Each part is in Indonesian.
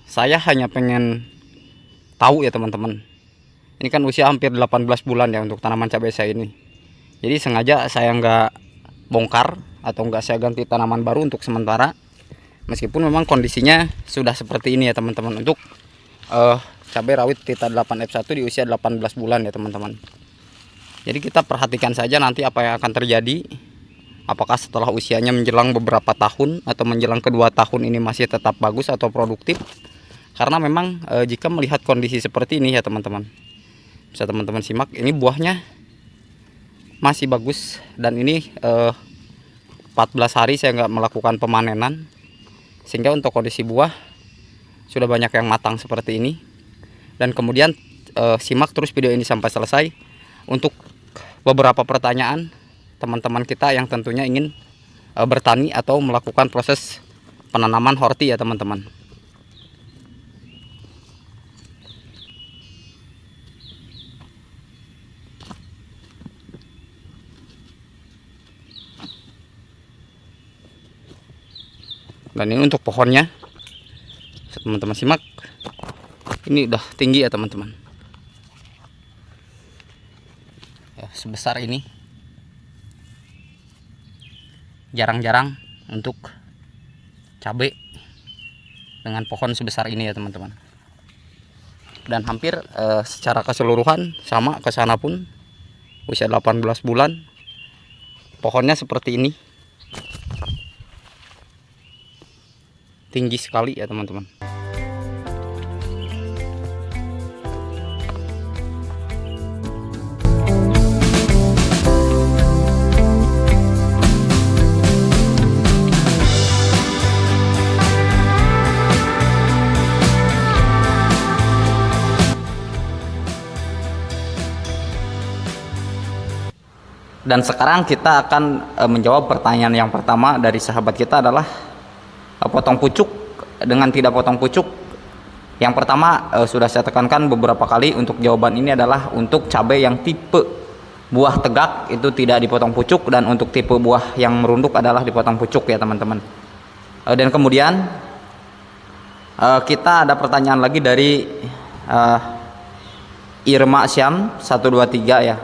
Saya hanya pengen tahu ya teman-teman. Ini kan usia hampir 18 bulan ya untuk tanaman cabai saya ini. Jadi sengaja saya nggak bongkar atau nggak saya ganti tanaman baru untuk sementara. Meskipun memang kondisinya sudah seperti ini ya teman-teman, untuk cabai rawit Tita 8F1 di usia 18 bulan ya teman-teman. Jadi kita perhatikan saja nanti apa yang akan terjadi. Apakah setelah usianya menjelang beberapa tahun atau menjelang kedua tahun ini masih tetap bagus atau produktif. Karena memang jika melihat kondisi seperti ini ya teman-teman, bisa teman-teman simak, ini buahnya masih bagus. Dan ini 14 hari saya nggak melakukan pemanenan, sehingga untuk kondisi buah sudah banyak yang matang seperti ini. Dan kemudian simak terus video ini sampai selesai untuk beberapa pertanyaan teman-teman kita yang tentunya ingin bertani atau melakukan proses penanaman horti ya teman-teman. Dan ini untuk pohonnya, teman-teman simak, ini udah tinggi ya teman-teman ya, sebesar ini. Jarang-jarang untuk cabai dengan pohon sebesar ini ya teman-teman. Dan hampir secara keseluruhan sama ke sana pun usia 18 bulan pohonnya seperti ini, tinggi sekali ya teman-teman. Dan sekarang kita akan menjawab pertanyaan yang pertama dari sahabat kita, adalah potong pucuk dengan tidak potong pucuk. Yang pertama sudah saya tekankan beberapa kali, untuk jawaban ini adalah untuk cabai yang tipe buah tegak itu tidak dipotong pucuk, dan untuk tipe buah yang merunduk adalah dipotong pucuk ya teman-teman. Dan kemudian kita ada pertanyaan lagi dari Irma Syam 123 ya.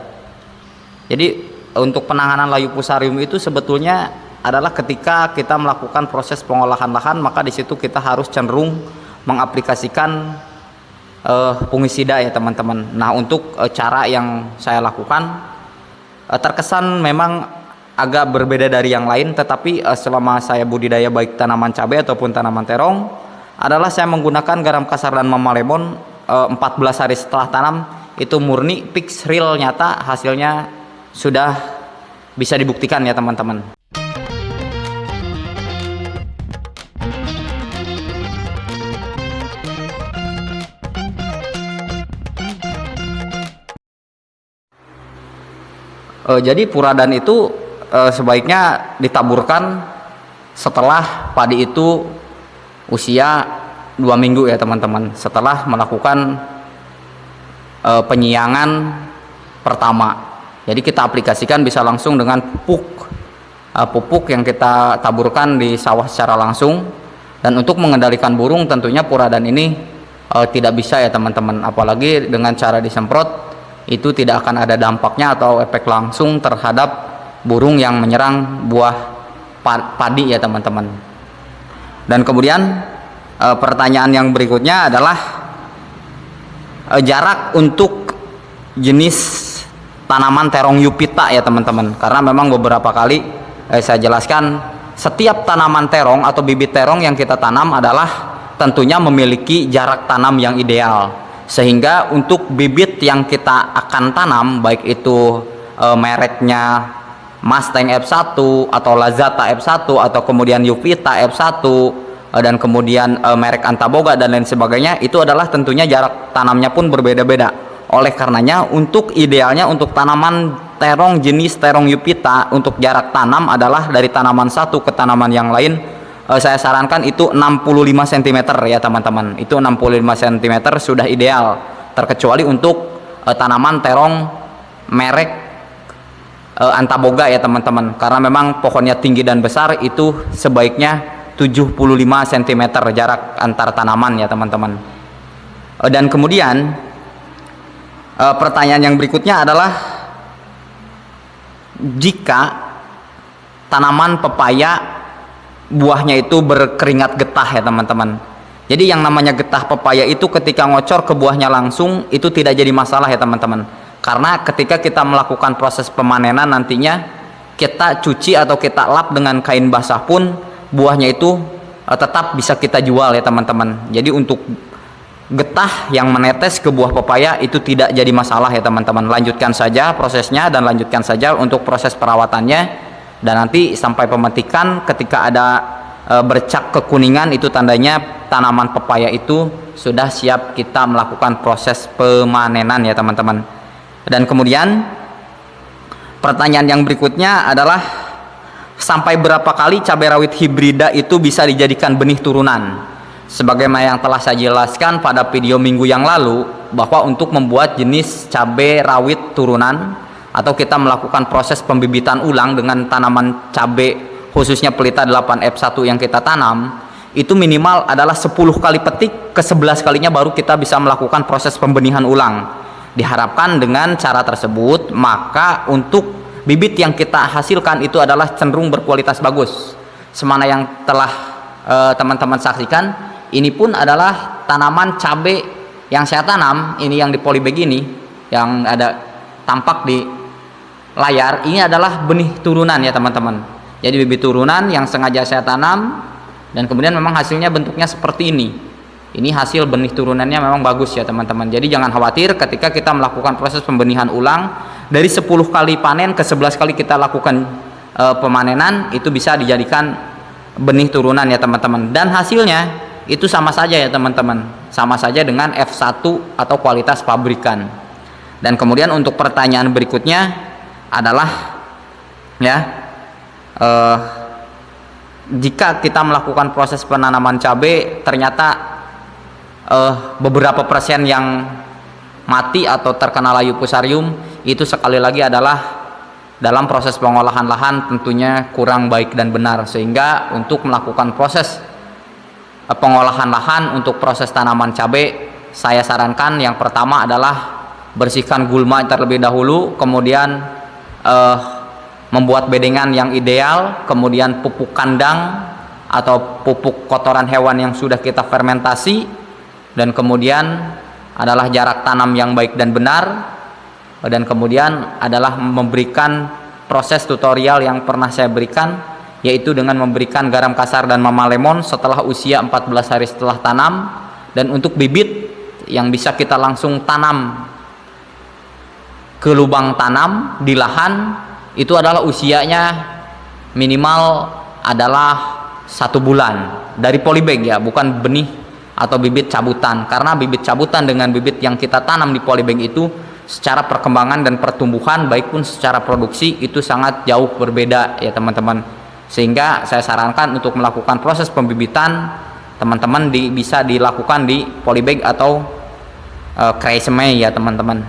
Jadi untuk penanganan layu fusarium itu sebetulnya adalah ketika kita melakukan proses pengolahan lahan, maka di situ kita harus cenderung mengaplikasikan fungisida ya teman-teman. Nah, untuk cara yang saya lakukan terkesan memang agak berbeda dari yang lain, tetapi selama saya budidaya baik tanaman cabai ataupun tanaman terong, adalah saya menggunakan garam kasar dan memalemon 14 hari setelah tanam. Itu murni fix, real, nyata, hasilnya sudah bisa dibuktikan ya teman-teman. Jadi puradan itu sebaiknya ditaburkan setelah padi itu usia 2 minggu ya teman-teman, setelah melakukan penyiangan pertama. Jadi kita aplikasikan bisa langsung dengan pupuk yang kita taburkan di sawah secara langsung. Dan untuk mengendalikan burung tentunya puradan ini tidak bisa ya teman-teman, apalagi dengan cara disemprot itu tidak akan ada dampaknya atau efek langsung terhadap burung yang menyerang buah padi ya teman-teman. Dan kemudian pertanyaan yang berikutnya adalah jarak untuk jenis tanaman terong Yupita ya teman-teman. Karena memang beberapa kali saya jelaskan, setiap tanaman terong atau bibit terong yang kita tanam adalah tentunya memiliki jarak tanam yang ideal. Sehingga untuk bibit yang kita akan tanam, baik itu mereknya Mustang F1 atau Lazada F1 atau kemudian Yupita F1 dan kemudian merek Antaboga dan lain sebagainya, itu adalah tentunya jarak tanamnya pun berbeda-beda. Oleh karenanya untuk idealnya untuk tanaman terong jenis terong Yupita, untuk jarak tanam adalah dari tanaman satu ke tanaman yang lain, saya sarankan itu 65 cm ya teman-teman. Itu 65 cm sudah ideal, terkecuali untuk tanaman terong merek Antaboga ya teman-teman, karena memang pohonnya tinggi dan besar, itu sebaiknya 75 cm jarak antar tanaman ya teman-teman. Dan kemudian pertanyaan yang berikutnya adalah, jika tanaman pepaya buahnya itu berkeringat getah ya teman-teman. Jadi yang namanya getah pepaya itu ketika ngocor ke buahnya langsung itu tidak jadi masalah ya teman-teman. Karena ketika kita melakukan proses pemanenan nantinya, kita cuci atau kita lap dengan kain basah pun buahnya itu tetap bisa kita jual ya teman-teman. Jadi untuk getah yang menetes ke buah pepaya itu tidak jadi masalah ya teman-teman. Lanjutkan saja prosesnya dan lanjutkan saja untuk proses perawatannya, dan nanti sampai pemetikan ketika ada bercak kekuningan itu tandanya tanaman pepaya itu sudah siap kita melakukan proses pemanenan ya teman-teman. Dan kemudian pertanyaan yang berikutnya adalah, sampai berapa kali cabai rawit hibrida itu bisa dijadikan benih turunan? Sebagaimana yang telah saya jelaskan pada video minggu yang lalu, bahwa untuk membuat jenis cabai rawit turunan atau kita melakukan proses pembibitan ulang dengan tanaman cabai khususnya pelita 8F1 yang kita tanam, itu minimal adalah 10 kali petik, ke 11 kalinya baru kita bisa melakukan proses pembenihan ulang. Diharapkan dengan cara tersebut maka untuk bibit yang kita hasilkan itu adalah cenderung berkualitas bagus. Semana yang telah teman-teman saksikan, ini pun adalah tanaman cabai yang saya tanam, ini yang di polybag ini yang ada tampak di layar, ini adalah benih turunan ya teman-teman. Jadi bibit turunan yang sengaja saya tanam, dan kemudian memang hasilnya bentuknya seperti ini. Ini hasil benih turunannya memang bagus ya teman-teman. Jadi jangan khawatir ketika kita melakukan proses pembenihan ulang, dari 10 kali panen ke 11 kali kita lakukan pemanenan, itu bisa dijadikan benih turunan ya teman-teman. Dan hasilnya itu sama saja ya teman-teman, sama saja dengan F1 atau kualitas pabrikan. Dan kemudian untuk pertanyaan berikutnya adalah ya, jika kita melakukan proses penanaman cabai ternyata beberapa persen yang mati atau terkena layu fusarium, itu sekali lagi adalah dalam proses pengolahan lahan tentunya kurang baik dan benar, sehingga untuk melakukan proses pengolahan lahan untuk proses tanaman cabai, saya sarankan yang pertama adalah bersihkan gulma terlebih dahulu, kemudian membuat bedengan yang ideal, kemudian pupuk kandang atau pupuk kotoran hewan yang sudah kita fermentasi, dan kemudian adalah jarak tanam yang baik dan benar, dan kemudian adalah memberikan proses tutorial yang pernah saya berikan, yaitu dengan memberikan garam kasar dan mama lemon setelah usia 14 hari setelah tanam. Dan untuk bibit yang bisa kita langsung tanam ke lubang tanam di lahan, itu adalah usianya minimal adalah 1 bulan dari polybag ya, bukan benih atau bibit cabutan. Karena bibit cabutan dengan bibit yang kita tanam di polybag itu secara perkembangan dan pertumbuhan baik pun secara produksi itu sangat jauh berbeda ya teman-teman. Sehingga saya sarankan untuk melakukan proses pembibitan teman-teman bisa dilakukan di polybag atau kreiseme ya teman-teman.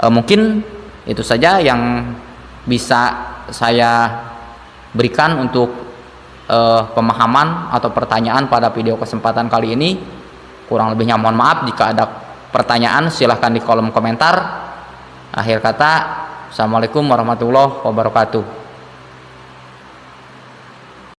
Mungkin itu saja yang bisa saya berikan untuk pemahaman atau pertanyaan pada video kesempatan kali ini. Kurang lebihnya mohon maaf. Jika ada pertanyaan silahkan di kolom komentar. Akhir kata, assalamualaikum warahmatullahi wabarakatuh.